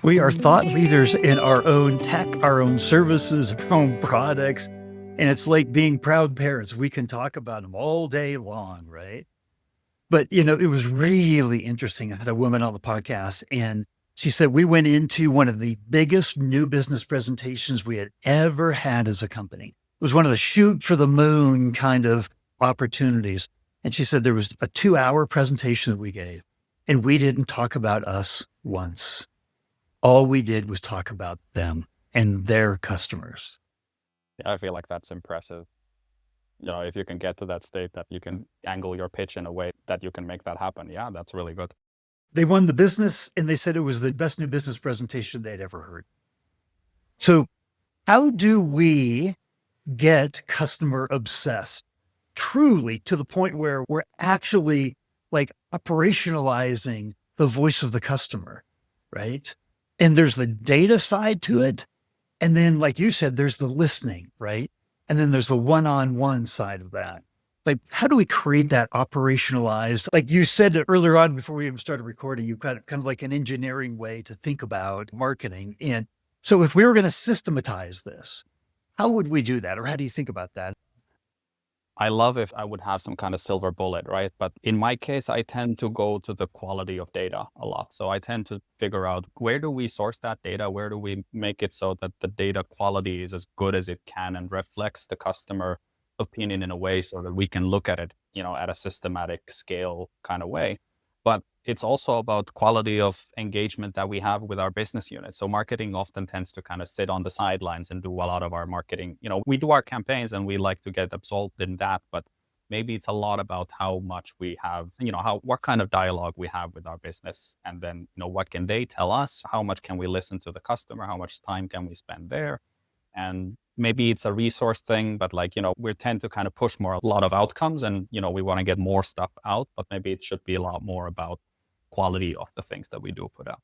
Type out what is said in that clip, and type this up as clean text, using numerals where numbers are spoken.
We are thought leaders in our own tech, our own services, our own products. And it's like being proud parents. We can talk about them all day long, right? But, it was really interesting. I had a woman on the podcast and she said, we went into one of the biggest new business presentations we had ever had as a company. It was one of the shoot for the moon kind of opportunities. And she said there was a 2-hour presentation that we gave and we didn't talk about us once. All we did was talk about them and their customers. Yeah, I feel like that's impressive. If you can get to that state that you can angle your pitch in a way that you can make that happen. Yeah, that's really good. They won the business and they said it was the best new business presentation they'd ever heard. So how do we get customer obsessed truly to the point where we're actually like operationalizing the voice of the customer, right? And there's the data side to it. And then, like you said, there's the listening, right? And then there's the one-on-one side of that. Like, how do we create that operationalized? Like you said earlier on before we even started recording, you've got kind of like an engineering way to think about marketing. And so if we were going to systematize this, how would we do that? Or how do you think about that? I love if I would have some kind of silver bullet, right? But in my case, I tend to go to the quality of data a lot. So I tend to figure out, where do we source that data? Where do we make it so that the data quality is as good as it can and reflects the customer opinion in a way so that we can look at it, at a systematic scale kind of way. But it's also about quality of engagement that we have with our business units. So marketing often tends to kind of sit on the sidelines and do a lot of our marketing. We do our campaigns and we like to get absorbed in that, but maybe it's a lot about how much we have, what kind of dialogue we have with our business. And then, what can they tell us? How much can we listen to the customer? How much time can we spend there? And maybe it's a resource thing, but we tend to kind of push more a lot of outcomes and, we want to get more stuff out, but maybe it should be a lot more about quality of the things that we do put out.